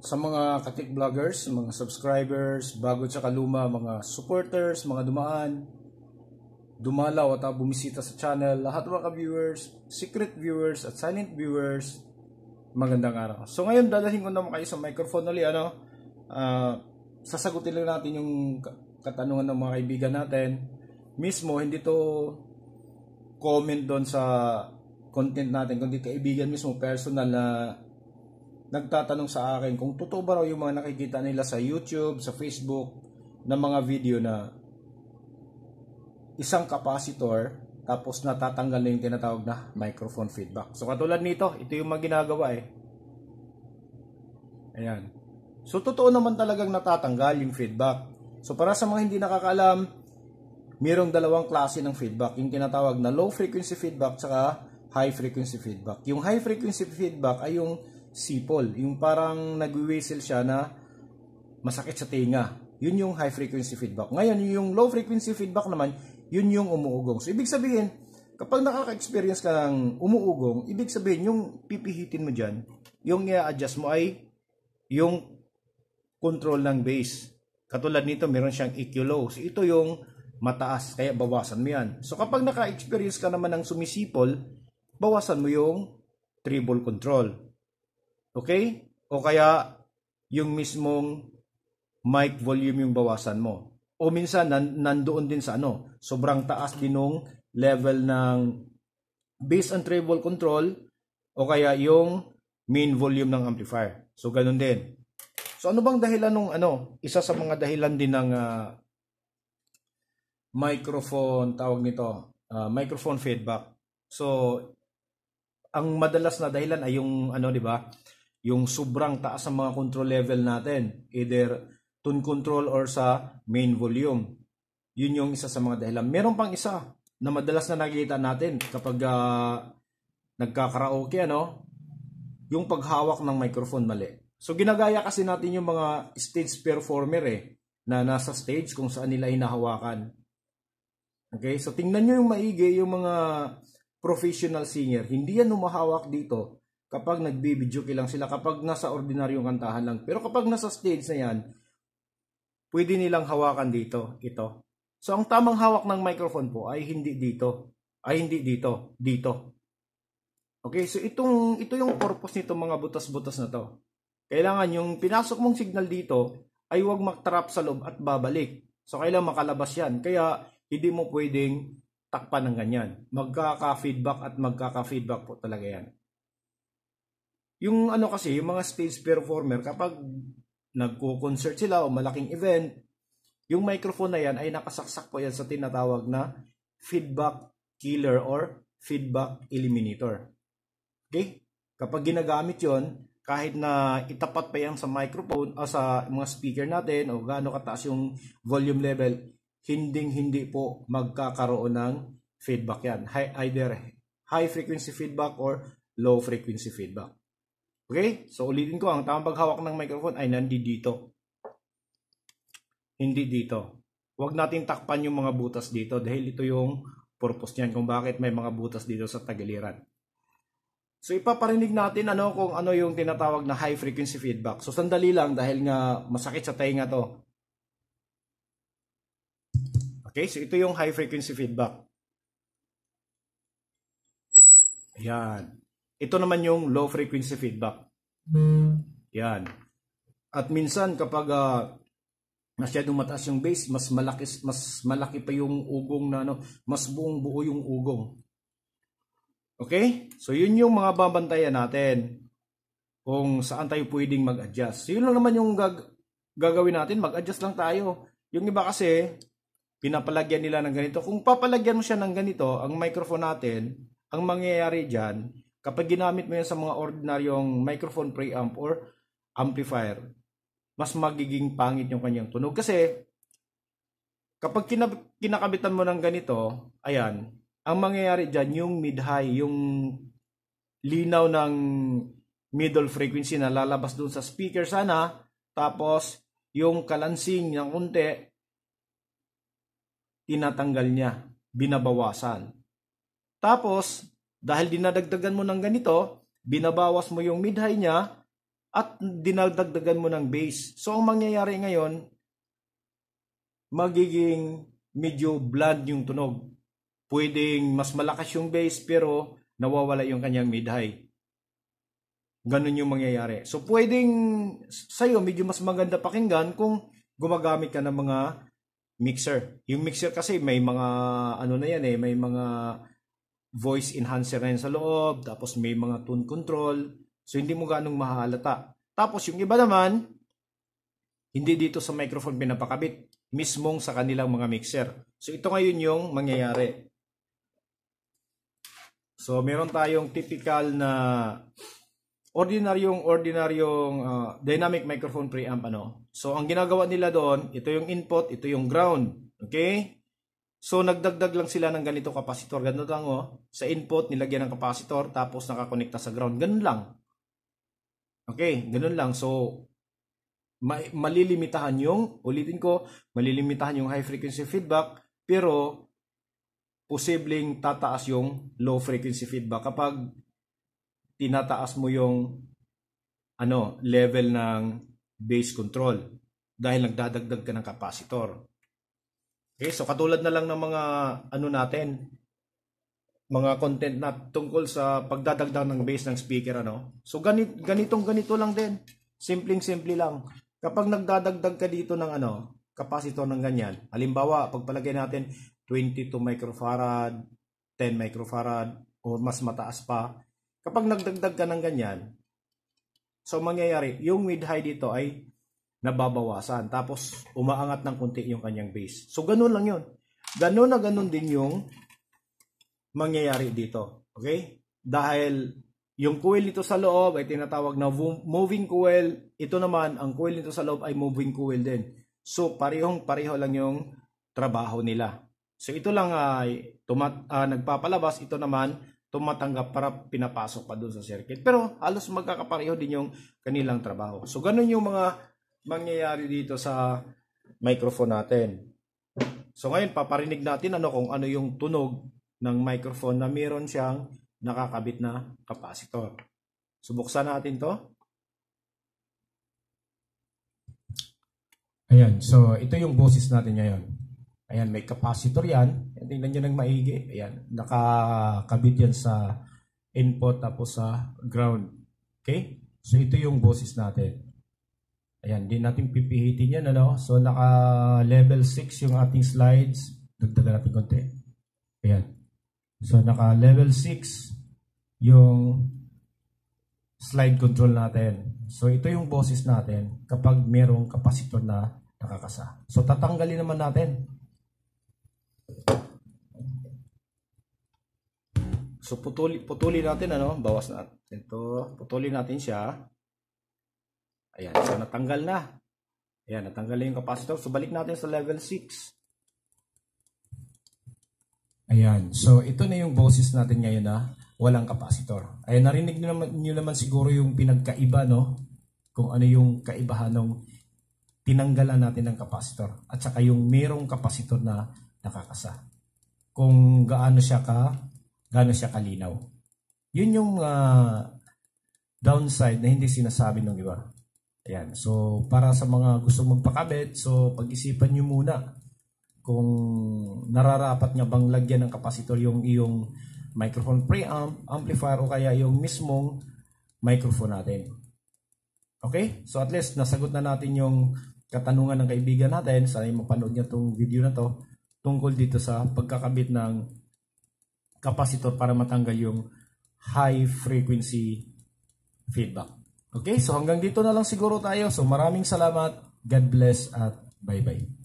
sa mga katik vloggers, mga subscribers, bago at luma, mga supporters, mga dumalaw at bumisita sa channel, lahat ng mga viewers, secret viewers at silent viewers, magandang araw. So ngayon dalahin ko naman kayo sa microphone ulit, sasagutin lang natin yung katanungan ng mga kaibigan natin. Mismo, hindi to comment doon sa content natin, kundi kaibigan mismo, personal na nagtatanong sa akin kung totoo ba raw yung mga nakikita nila sa YouTube, sa Facebook, na mga video na isang capacitor tapos natatanggal na yung tinatawag na microphone feedback. So katulad nito, ito yung mga ginagawa Ayan. So totoo naman talagang natatanggal yung feedback. So para sa mga hindi nakakaalam, mayroong dalawang klase ng feedback. Yung tinatawag na low frequency feedback saka high frequency feedback. Yung high frequency feedback ay yung sipol, yung parang nagwi-whistle siya na masakit sa tinga. Yun yung high frequency feedback. Ngayon, yung low frequency feedback naman, yun yung umuugong. So ibig sabihin, kapag nakaka-experience ka ng umuugong, ibig sabihin yung pipihitin mo dyan, yung i-adjust mo ay yung control ng bass. Katulad nito, meron siyang EQ low. So ito yung mataas, kaya bawasan mo yan. So kapag naka-experience ka naman ng sumisipol, bawasan mo yung treble control. Okay? O kaya yung mismong mic volume yung bawasan mo. O minsan nandoon din sa sobrang taas din ng level ng bass and treble control o kaya yung main volume ng amplifier. So ganun din. So ano bang dahilan ng isa sa mga dahilan din ng microphone, tawag nito, microphone feedback. So ang madalas na dahilan ay yung di ba? Yung sobrang taas ang mga control level natin, either tone control or sa main volume. Yun yung isa sa mga dahilan. Meron pang isa na madalas na nakikita natin kapag nagkakaraoke, yung paghawak ng microphone mali. So ginagaya kasi natin yung mga stage performer na nasa stage kung saan nila hinahawakan. Okay? So tingnan nyo yung maigi, yung mga professional singer. Hindi yan humahawak dito kapag nagbibidyo lang sila, kapag nasa ordinaryong kantahan lang. Pero kapag nasa stage na yan, pwede nilang hawakan dito, ito. So ang tamang hawak ng microphone po ay hindi dito. Ay hindi dito, dito. Okay, so ito yung purpose nito mga butas-butas na to. Kailangan yung pinasok mong signal dito ay huwag magtrap sa loob at babalik. So kailangan makalabas yan. Kaya hindi mo pwedeng takpan ng ganyan. Magkaka-feedback at magkaka-feedback po talaga yan. Yung kasi, yung mga stage performer, kapag nagko-concert sila o malaking event, yung microphone na yan ay nakasaksak po yan sa tinatawag na feedback killer or feedback eliminator. Okay? Kapag ginagamit yon, kahit na itapat pa yan sa microphone o sa mga speaker natin o gaano kataas yung volume level, hindi po magkakaroon ng feedback yan. Either high frequency feedback or low frequency feedback. Okay? So ulitin ko, ang tamang paghawak ng microphone ay nandito. Hindi dito. Huwag natin takpan yung mga butas dito dahil ito yung purpose niyan kung bakit may mga butas dito sa tagiliran. So ipaparinig natin kung ano yung tinatawag na high frequency feedback. So sandali lang dahil nga masakit sa tainga to. Okay? So ito yung high frequency feedback. Ayan. Ito naman yung low frequency feedback. Yan. At minsan kapag masyadong mataas yung bass, mas malaki pa yung ugong na mas buong buo yung ugong. Okay? So yun yung mga babantayan natin kung saan tayo pwedeng mag-adjust. So yun lang naman yung gagawin natin, mag-adjust lang tayo. Yung iba kasi pinapalagyan nila ng ganito. Kung papalagyan mo siya ng ganito, ang microphone natin, ang mangyayari dyan, kapag ginamit mo yan sa mga ordinaryong microphone preamp or amplifier, mas magiging pangit yung kanyang tunog. Kasi kapag kinakabitan mo ng ganito, ayan, ang mangyayari dyan yung mid-high, yung linaw ng middle frequency na lalabas dun sa speaker sana, tapos yung kalansing ng unti, tinatanggal niya, binabawasan. Tapos, dahil dinadagdagan mo ng ganito, binabawas mo yung mid-high niya, at dinadagdagan mo ng bass. So ang mangyayari ngayon, magiging medyo bland yung tunog. Pwedeng mas malakas yung bass pero nawawala yung kanyang mid-high. Ganun yung mangyayari. So pwedeng sa'yo medyo mas maganda pakinggan kung gumagamit ka ng mga mixer. Yung mixer kasi may mga ano na yan may mga voice enhancer na yan sa loob, tapos may mga tone control. So hindi mo ganong mahalata. Tapos yung iba naman, hindi dito sa microphone pinapakabit, mismong sa kanilang mga mixer. So ito ngayon yung mangyayari. So meron tayong typical na ordinaryong dynamic microphone preamp So ang ginagawa nila doon, ito yung input, ito yung ground. Okay? So nagdagdag lang sila ng ganito kapasitor. Ganun lang Sa input nilagyan ng kapasitor tapos nakakonekta sa ground. Ganun lang. Okay, ganun lang. So malilimitahan yung, ulitin ko, malilimitahan yung high frequency feedback pero posibleng tataas yung low frequency feedback kapag tinataas mo yung level ng bass control dahil nagdadagdag ka ng capacitor. Okay, so katulad na lang ng mga mga content na tungkol sa pagdadagdag ng bass ng speaker So ganito lang din. Simpleng-simple lang. Kapag nagdadagdag ka dito ng capacitor ng ganyan. Halimbawa, pagpalagay natin 22 microfarad, 10 microfarad o mas mataas pa. Kapag nagdagdag ka ng ganyan, so mangyayari, yung mid-high dito ay nababawasan. Tapos, umaangat ng konti yung kanyang bass. So, ganun lang yun. Ganun na ganun din yung mangyayari dito. Okay? Dahil yung coil dito sa loob ay tinatawag na moving coil. Ito naman, ang coil dito sa loob ay moving coil din. So, pareho lang yung trabaho nila. So, ito lang ay nagpapalabas. Ito naman, tumatanggap para pinapasok pa doon sa circuit. Pero halos magkakapareho din yung kanilang trabaho. So ganun yung mga mangyayari dito sa microphone natin. So ngayon paparinig natin kung ano yung tunog ng microphone na meron siyang nakakabit na capacitor. So buksan natin to. Ayan, so ito yung boses natin ngayon. Ayan, may capacitor yan. Tingnan nyo ng maigi. Ayan, nakakabit yan sa input tapos sa ground. Okay? So, ito yung boses natin. Ayan, di natin pipihitin yan. So, naka level 6 yung ating slides. Dagdagan natin konti. Ayan. So, naka level 6 yung slide control natin. So, ito yung boses natin kapag merong capacitor na nakakasa. So, tatanggalin naman natin. So putulin natin bawas natin ito, putulin natin siya. Ayan, so natanggal na. Ayan, natanggal na yung capacitor. So balik natin sa level 6. Ayan, so ito na yung boses natin ngayon na walang capacitor. Ayan, narinig niyo naman siguro yung pinagkaiba kung ano yung kaibahan ng tinanggalan natin ng capacitor at saka yung merong capacitor na nakakasa. Kung gaano siya kalinaw. Yun yung downside na hindi sinasabi ng iba. Ayan. So, para sa mga gusto magpakabit, so pag-isipan nyo muna kung nararapat nga bang lagyan ng capacitor yung iyong microphone preamp, amplifier o kaya yung mismong microphone natin. Okay? So, at least nasagot na natin yung katanungan ng kaibigan natin. Sana mapanood niya itong video na to tungkol dito sa pagkakabit ng capacitor para matanggal yung high frequency feedback. Okay, so hanggang dito na lang siguro tayo. So maraming salamat. God bless at bye-bye.